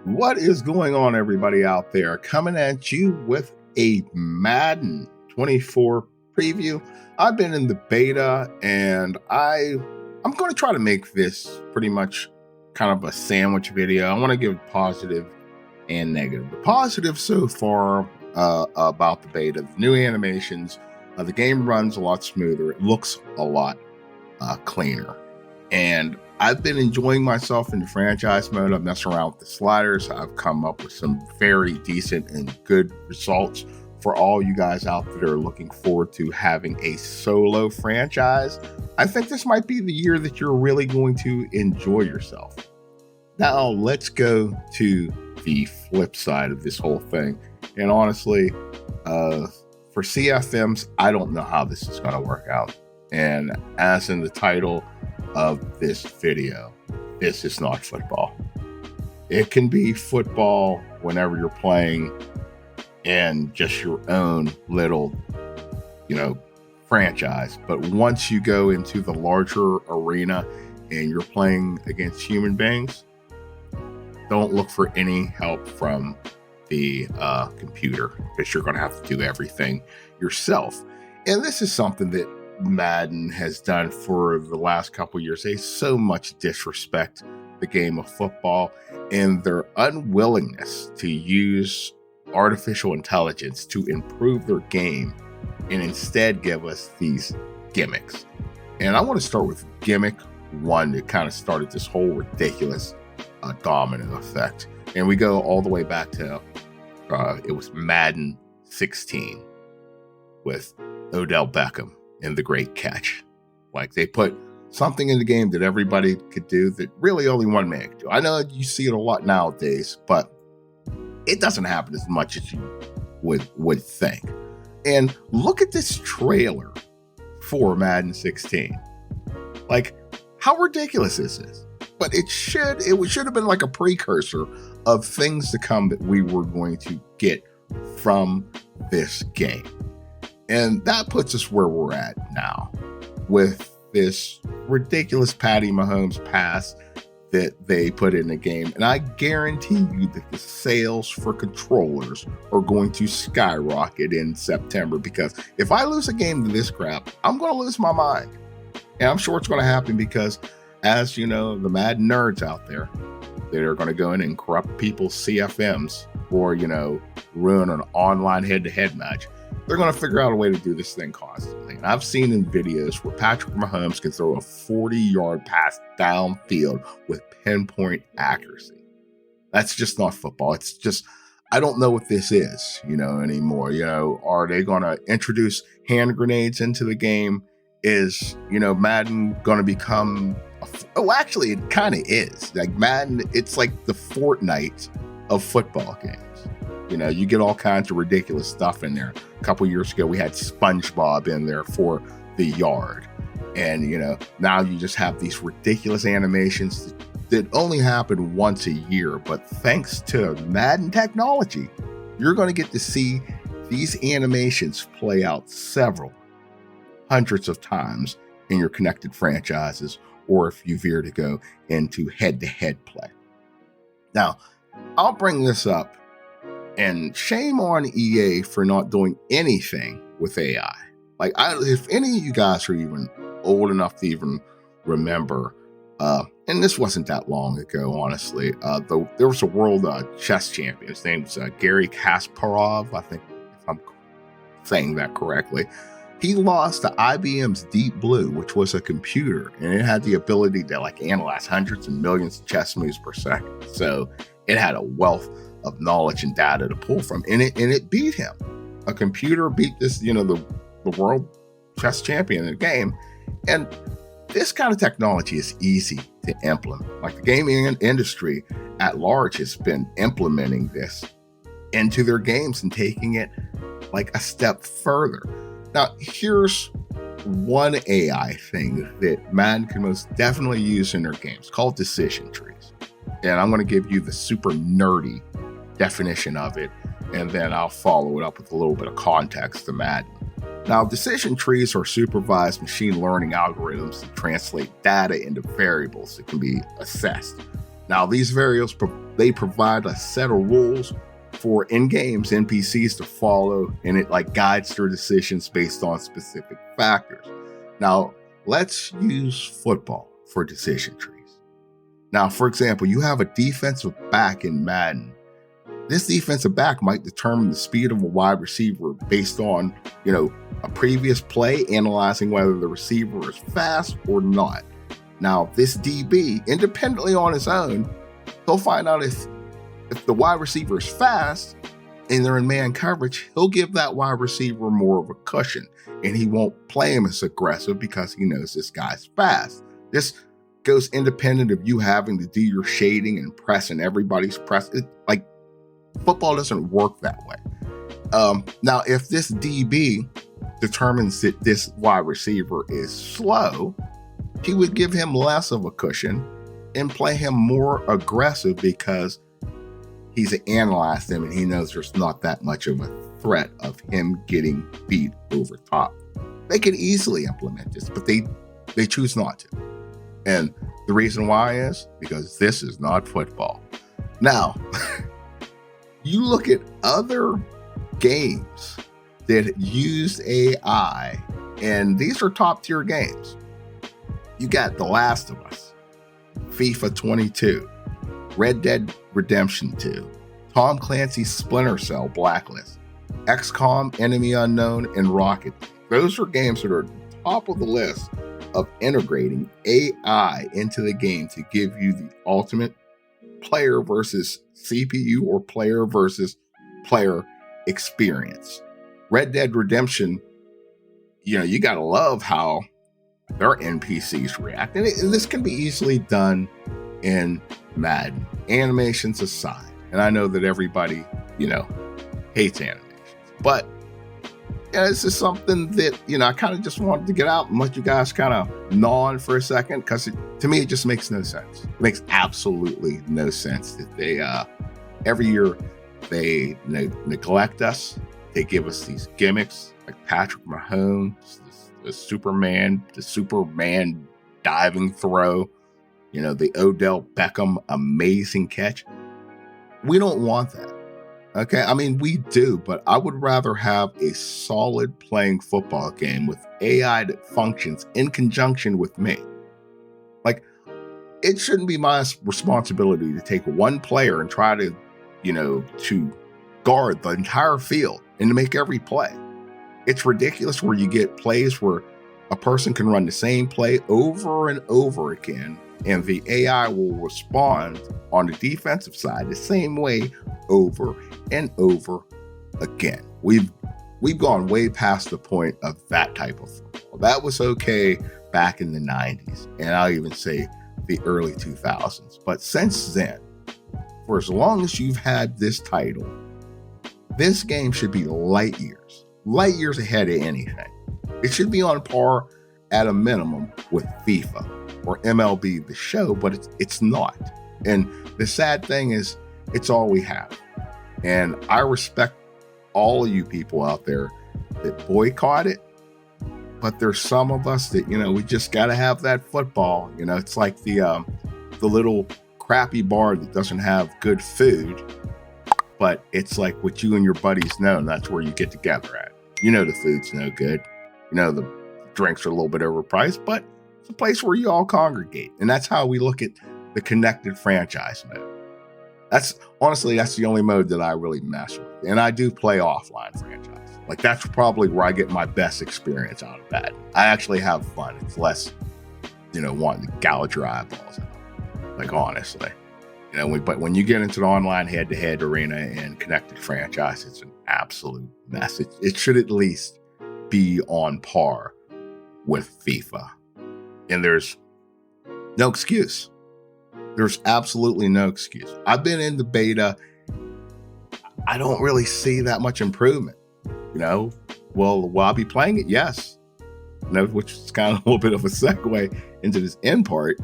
What is going on, everybody out there? Coming at you with a Madden 24 preview. I've been in the beta, and I'm going to try to make this pretty much kind of a sandwich video. I want to give positive and negative. The positive so far about the beta, the new animations, the game runs a lot smoother. It looks a lot cleaner. And I've been enjoying myself in the franchise mode. I've messed around with the sliders. I've come up with some very decent and good results for all you guys out there that are looking forward to having a solo franchise. I think this might be the year that you're really going to enjoy yourself. Now, let's go to the flip side of this whole thing. And honestly, for CFMs, I don't know how this is going to work out. And as in the title of this video, this is not football. It can be football whenever you're playing in just your own little, franchise. But once you go into the larger arena and you're playing against human beings, don't look for any help from the computer, because you're going to have to do everything yourself. And this is something that Madden has done for the last couple years. They so much disrespect the game of football, and their unwillingness to use artificial intelligence to improve their game and instead give us these gimmicks. And I want to start with gimmick one that kind of started this whole ridiculous domino effect. And we go all the way back to it was Madden 16 with Odell Beckham and the great catch. Like, they put something in the game that everybody could do that really only one man could do. I know you see it a lot nowadays, but it doesn't happen as much as you would think. And look at this trailer for Madden 16. Like, how ridiculous is this? But it should have been like a precursor of things to come that we were going to get from this game. And that puts us where we're at now with this ridiculous Patty Mahomes pass that they put in the game. And I guarantee you that the sales for controllers are going to skyrocket in September, because if I lose a game to this crap, I'm going to lose my mind. And I'm sure it's going to happen because, as you know, the Madden nerds out there that are going to go in and corrupt people's CFMs or, ruin an online head-to-head match, they're going to figure out a way to do this thing constantly. And I've seen in videos where Patrick Mahomes can throw a 40-yard pass downfield with pinpoint accuracy. That's just not football. It's just, I don't know what this is, anymore. Are they going to introduce hand grenades into the game? Is, Madden going to become, actually, it kind of is. Like Madden, it's like the Fortnite of football games. You get all kinds of ridiculous stuff in there. A couple years ago, we had SpongeBob in there for the yard. And, now you just have these ridiculous animations that only happen once a year. But thanks to Madden technology, you're going to get to see these animations play out several hundreds of times in your connected franchises, or if you veer to go into head-to-head play. Now, I'll bring this up. And shame on EA for not doing anything with AI. Like, if any of you guys are even old enough to even remember, and this wasn't that long ago, honestly, there was a world chess champion. His name was Gary Kasparov, I think, if I'm saying that correctly. He lost to IBM's Deep Blue, which was a computer, and it had the ability to analyze hundreds and millions of chess moves per second. So it had a wealth of knowledge and data to pull from, and it beat him. A computer beat this, the world chess champion in the game. And this kind of technology is easy to implement. Like, the gaming industry at large has been implementing this into their games and taking it like a step further. Now, here's one AI thing that Madden can most definitely use in their games, called decision trees. And I'm going to give you the super nerdy definition of it, and then I'll follow it up with a little bit of context to Madden. Now, decision trees are supervised machine learning algorithms that translate data into variables that can be assessed. Now, these variables, they provide a set of rules for in-games NPCs to follow, and it like guides their decisions based on specific factors. Now, let's use football for decision trees. Now, for example, you have a defensive back in Madden. This defensive back might determine the speed of a wide receiver based on, a previous play, analyzing whether the receiver is fast or not. Now, this DB, independently on his own, he'll find out if the wide receiver is fast and they're in man coverage, he'll give that wide receiver more of a cushion, and he won't play him as aggressive because he knows this guy's fast. This goes independent of you having to do your shading and pressing everybody's press. Football doesn't work that way. Now, if this DB determines that this wide receiver is slow, he would give him less of a cushion and play him more aggressive because he's analyzed him and he knows there's not that much of a threat of him getting beat over top. They could easily implement this, but they choose not to. And the reason why is because this is not football. Now, you look at other games that use AI, and these are top tier games. You got The Last of Us, FIFA 22, Red Dead Redemption 2, Tom Clancy's Splinter Cell Blacklist, XCOM, Enemy Unknown, and Rocket League. Those are games that are at the top of the list of integrating AI into the game to give you the ultimate player versus CPU or player versus player experience. Red Dead Redemption, you gotta love how their NPCs react. And this can be easily done in Madden, animations aside. And I know that everybody, hates animations. But this is something that, I kind of just wanted to get out and let you guys kind of gnaw on for a second, because to me, it just makes no sense. It makes absolutely no sense that they, every year, they neglect us. They give us these gimmicks like Patrick Mahomes, the Superman diving throw, the Odell Beckham amazing catch. We don't want that. Okay, I mean, we do, but I would rather have a solid playing football game with AI that functions in conjunction with me. Like, it shouldn't be my responsibility to take one player and try to, to guard the entire field and to make every play. It's ridiculous where you get plays where a person can run the same play over and over again, and the AI will respond on the defensive side the same way over and over again. We've gone way past the point of that type of football. That was okay back in the 90s, and I'll even say the early 2000s. But since then, for as long as you've had this title, this game should be light years ahead of anything. It should be on par at a minimum with FIFA or MLB The Show, but it's not. And the sad thing is, it's all we have. And I respect all of you people out there that boycott it, but there's some of us that, we just got to have that football. It's like the little crappy bar that doesn't have good food, but it's like what you and your buddies know, and that's where you get together at. The food's no good. The drinks are a little bit overpriced, but it's a place where you all congregate. And that's how we look at the connected franchise mode. That's the only mode that I really mess with. And I do play offline franchise. Like, that's probably where I get my best experience out of that. I actually have fun. It's less, wanting to gouge your eyeballs out. Like, honestly. But when you get into the online head-to-head arena and connected franchise, it's an absolute mess. It should at least be on par with FIFA. And there's no excuse. There's absolutely no excuse. I've been in the beta. I don't really see that much improvement. Will I be playing it? Yes. Which is kind of a little bit of a segue into this end part,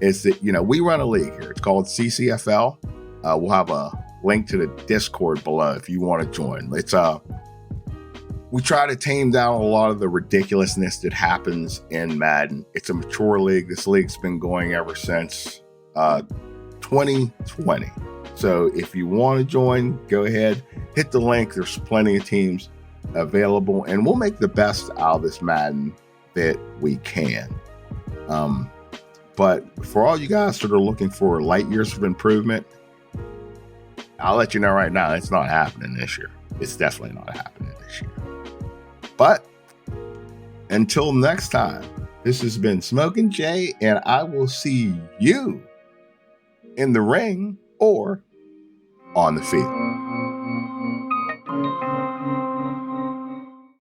is that, we run a league here. It's called CCFL. We'll have a link to the Discord below if you want to join. We try to tame down a lot of the ridiculousness that happens in Madden. It's a mature league. This league's been going ever since 2020. So if you want to join, go ahead, hit the link. There's plenty of teams available, and we'll make the best out of this Madden that we can. But for all you guys that are looking for light years of improvement, I'll let you know right now, it's not happening this year. It's definitely not happening this year. But until next time, this has been Smokin' Jay, and I will see you in the ring or on the field.